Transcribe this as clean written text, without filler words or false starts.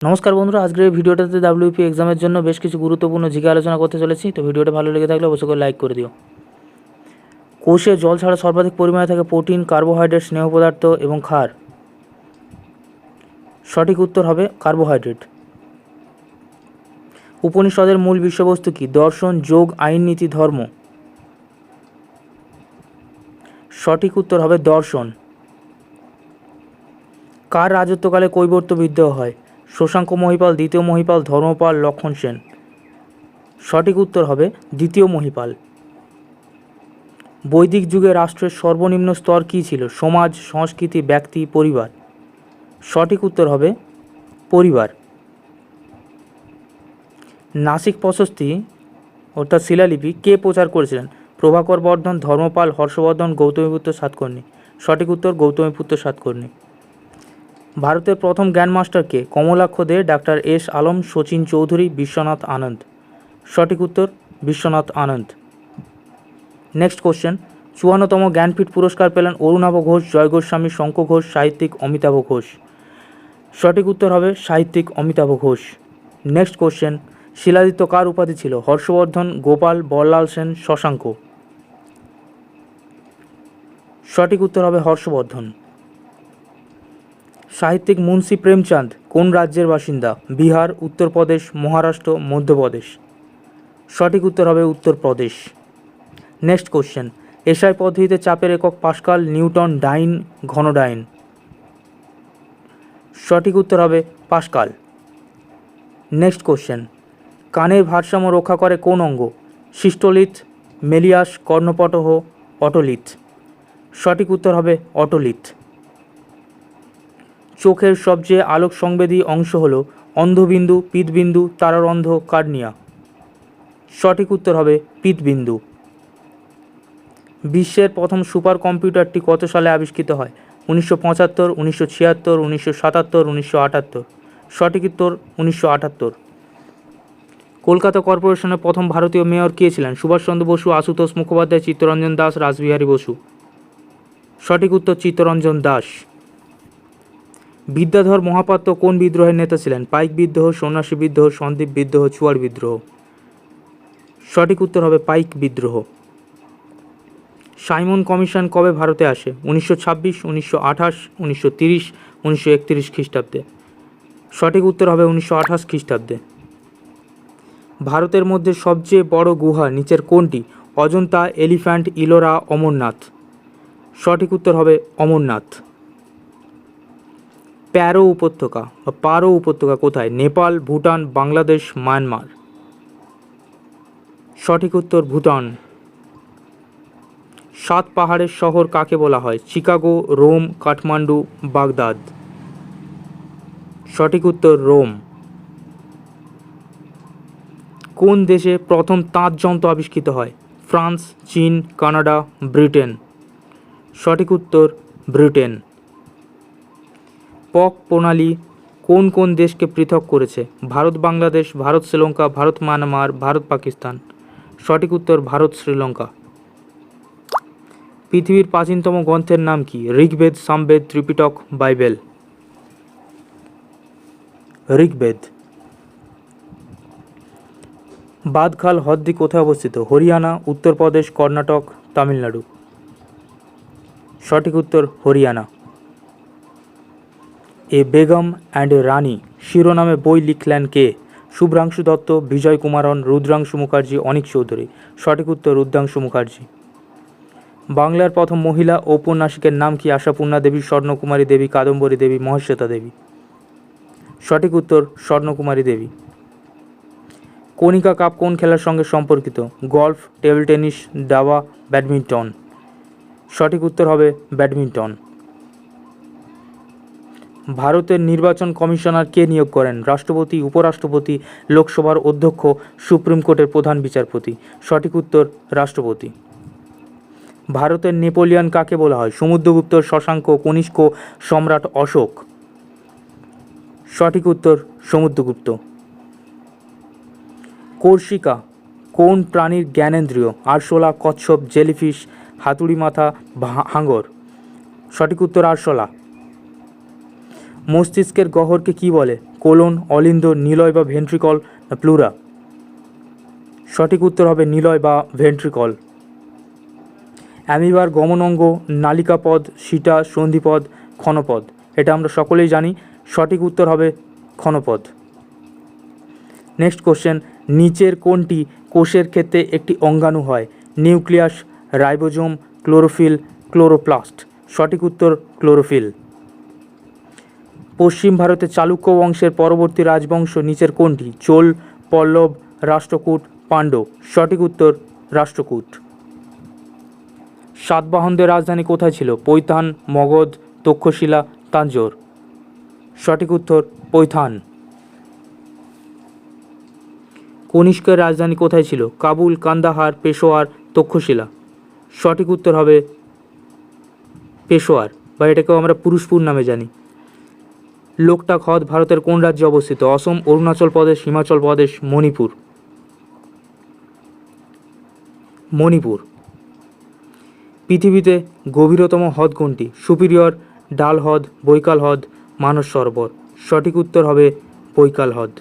নমস্কার বন্ধুরা, আজকের এই ভিডিওটাতে ডাব্লিউপি এক্সামের জন্য বেশ কিছু গুরুত্বপূর্ণ জিকে আলোচনা করতে চলেছি। তো ভিডিওটা ভালো লেগে থাকলে অবশ্যই করে লাইক করে দিও। কোষে জল ছাড়া সর্বাধিক পরিমাণে থাকে প্রোটিন, কার্বোহাইড্রেট, স্নেহ পদার্থ এবং ক্ষার। সঠিক উত্তর হবে কার্বোহাইড্রেট। উপনিষদের মূল বিষয়বস্তু কি? দর্শন, যোগ, আইন, নীতি, ধর্ম। সঠিক উত্তর হবে দর্শন। কার রাজত্বকালে কৈবর্ত বিদ্রোহ হয়? শশাঙ্ক মহিপাল, দ্বিতীয় মহিপাল, ধর্মপাল, লক্ষণ সেন। সঠিক উত্তর হবে দ্বিতীয় মহিপাল। বৈদিক যুগে রাষ্ট্রের সর্বনিম্ন স্তর কী ছিল? সমাজ, সংস্কৃতি, ব্যক্তি, পরিবার। সঠিক উত্তর হবে পরিবার। নাসিক প্রশস্তি অর্থাৎ শিলালিপি কে প্রচার করেছিলেন? প্রভাকর বর্ধন, ধর্মপাল, হর্ষবর্ধন, গৌতমীপুত্র সাতকর্ণী। সঠিক উত্তর গৌতমীপুত্র সাতকর্ণী। ভারতের প্রথম গ্র্যান্ডমাস্টার কে? কমলাক্ষ দে, ডাক্তার এস আলম, শচীন চৌধুরী, বিশ্বনাথ আনন্দ। সঠিক উত্তর বিশ্বনাথ আনন্দ। নেক্সট কোশ্চেন, 54তম জ্ঞানপীঠ পুরস্কার পেলেন অরুণাভ ঘোষ, জয় গোস্বামী, শঙ্খ ঘোষ, সাহিত্যিক অমিতাভ ঘোষ। সঠিক উত্তর হবে সাহিত্যিক অমিতাভ ঘোষ। নেক্সট কোশ্চেন, শিলাদিত্য কার উপাধি ছিল? হর্ষবর্ধন, গোপাল, বল্লাল সেন, শশাঙ্ক। সঠিক উত্তর হবে হর্ষবর্ধন। সাহিত্যিক মুন্সি প্রেমচাঁদ কোন রাজ্যের বাসিন্দা? বিহার, উত্তরপ্রদেশ, মহারাষ্ট্র, মধ্যপ্রদেশ। সঠিক উত্তর হবে উত্তরপ্রদেশ। নেক্সট কোশ্চেন, এসআই পদ্ধতিতে চাপের একক পাস্কাল, নিউটন, ডাইন, ঘনডাইন। সঠিক উত্তর হবে পাস্কাল। নেক্সট কোশ্চেন, কানের ভারসাম্য রক্ষা করে কোন অঙ্গ? সিস্টোলিথ, মেলিয়াস, কর্ণপটহ, অটোলিথ। সঠিক উত্তর হবে অটোলিথ। চোখের সবচেয়ে আলোক সংবেদী অংশ হল অন্ধবিন্দু, পিতবিন্দু, তারারন্ধ্র, কার্নিয়া। সঠিক উত্তর হবে পিতবিন্দু। বিশ্বের প্রথম সুপার কম্পিউটারটি কত সালে আবিষ্কৃত হয়? 1975, 1976, 1977, 1978। সঠিক উত্তর 1978। কলকাতা কর্পোরেশনের প্রথম ভারতীয় মেয়র কে ছিলেন? সুভাষচন্দ্র বসু, আশুতোষ মুখোপাধ্যায়, চিত্তরঞ্জন দাস, রাসবিহারী বসু। সঠিক উত্তর চিত্তরঞ্জন দাস। বিদ্যাধর মহাপাত্র কোন বিদ্রোহের নেতা ছিলেন? পাইক বিদ্রোহ, সন্ন্যাসী বিদ্রোহ, সন্দীপ বিদ্রোহ, চুয়ার বিদ্রোহ। সঠিক উত্তর হবে পাইক বিদ্রোহ। সাইমন কমিশন কবে ভারতে আসে? 1926, 1928, 1930, 1931 খ্রিস্টাব্দে। সঠিক উত্তর হবে 1928 খ্রিস্টাব্দে। ভারতের মধ্যে সবচেয়ে বড় গুহা নিচের কোনটি? অজন্তা, এলিফ্যান্ট, ইলোরা, অমরনাথ। সঠিক উত্তর হবে অমরনাথ। প্যারো উপত্যকা বা পারো উপত্যকা কোথায়? নেপাল, ভুটান, বাংলাদেশ, মায়ানমার। সঠিক উত্তর ভুটান। সাত পাহাড়ের শহর কাকে বলা হয়? Chicago, Rome, Kathmandu, Baghdad. সঠিক উত্তর রোম। কোন দেশে প্রথম তাঁত যন্ত্র আবিষ্কৃত হয়? ফ্রান্স, চীন, কানাডা, ব্রিটেন। সঠিক উত্তর ব্রিটেন। পক প্রণালী কোন কোন দেশকে পৃথক করেছে? ভারত বাংলাদেশ, ভারত শ্রীলঙ্কা, ভারত মায়ানমার, ভারত পাকিস্তান। সঠিক উত্তর ভারত শ্রীলঙ্কা। পৃথিবীর প্রাচীনতম গ্রন্থের নাম কি? ঋগ্বেদ, সামবেদ, ত্রিপিটক, বাইবেল। ঋগ্বেদ। বাদখাল হ্রদটি কোথায় অবস্থিত? হরিয়ানা, উত্তরপ্রদেশ, কর্ণাটক, তামিলনাড়ু। সঠিক উত্তর হরিয়ানা। এ বেগম অ্যান্ড এ রানী শিরোনামে বই লিখলেন কে? শুভ্রাংশু দত্ত, বিজয় কুমারন, রুদ্রাংশু মুখার্জি, অনিক চৌধুরী। সঠিক উত্তর রুদ্রাংশু মুখার্জি। বাংলার প্রথম মহিলা ঔপন্যাসিকের নাম কি? আশাপূর্ণা দেবী, স্বর্ণকুমারী দেবী, কাদম্বরী দেবী, মহেশ্বেতা দেবী। সঠিক উত্তর স্বর্ণকুমারী দেবী। কনিকা কাপ কোন খেলার সঙ্গে সম্পর্কিত? গল্ফ, টেবিল টেনিস, দাবা, ব্যাডমিন্টন। সঠিক উত্তর হবে ব্যাডমিন্টন। ভারতের নির্বাচন কমিশনার কে নিয়োগ করেন? রাষ্ট্রপতি, উপরাষ্ট্রপতি, লোকসভার অধ্যক্ষ, সুপ্রিম কোর্টের প্রধান বিচারপতি। সঠিক উত্তর রাষ্ট্রপতি। ভারতের নেপোলিয়ন কাকে বলা হয়? সমুদ্রগুপ্ত, শশাঙ্ক, কনিষ্ক, সম্রাট অশোক। সঠিক উত্তর সমুদ্রগুপ্ত। কর্ষিকা কোন প্রাণীর জ্ঞানেন্দ্রিয়? আরশোলা, কচ্ছপ, জেলিফিশ, হাতুড়ি মাথা, হাঙর। সঠিক উত্তর আরশোলা। মস্তিষ্কের গহ্বরকে কী বলে? কোলন, অলিন্দ, নিলয় বা ভেন্ট্রিকল না প্লুরা? সঠিক উত্তর হবে নিলয় বা ভেন্ট্রিকল। অ্যামিবার গমন অঙ্গ নালিকাপদ, সিটা, সন্ধিপদ, ক্ষণপদ? এটা আমরা সকলেই জানি, সঠিক উত্তর হবে ক্ষণপদ। নেক্সট কোশ্চেন, নিচের কোনটি কোষের ক্ষেত্রে একটি অঙ্গাণু হয়? Nucleus, ribosome, chlorophyll, chloroplast? সঠিক উত্তর ক্লোরোফিল। পশ্চিম ভারতে চালুক্য বংশের পরবর্তী রাজবংশ নিচের কোনটি? চোল, পল্লব, রাষ্ট্রকূট, পাণ্ড্য? সঠিক উত্তর রাষ্ট্রকূট। সাতবাহনদের রাজধানী কোথায় ছিল? পৈথান, মগধ, তক্ষশিলা, তাঞ্জোর? সঠিক উত্তর পৈথান। কনিষ্কের রাজধানী কোথায় ছিল? কাবুল, কান্দাহার, পেশোয়ার, তক্ষশিলা? সঠিক উত্তর হবে পেশোয়ার, বা এটাকেও আমরা পুরুষপুর নামে জানি। লোকটাক হ্রদ ভারতের কোন রাজ্যে অবস্থিত? অসম, অরুণাচল প্রদেশ, হিমাচল প্রদেশ, মণিপুর? মণিপুর। পৃথিবীতে গভীরতম হ্রদ কোনটি? সুপিরিয়র, ডাল হ্রদ, বৈকাল হ্রদ, মানস সরোবর? সঠিক উত্তর হবে বৈকাল হ্রদ।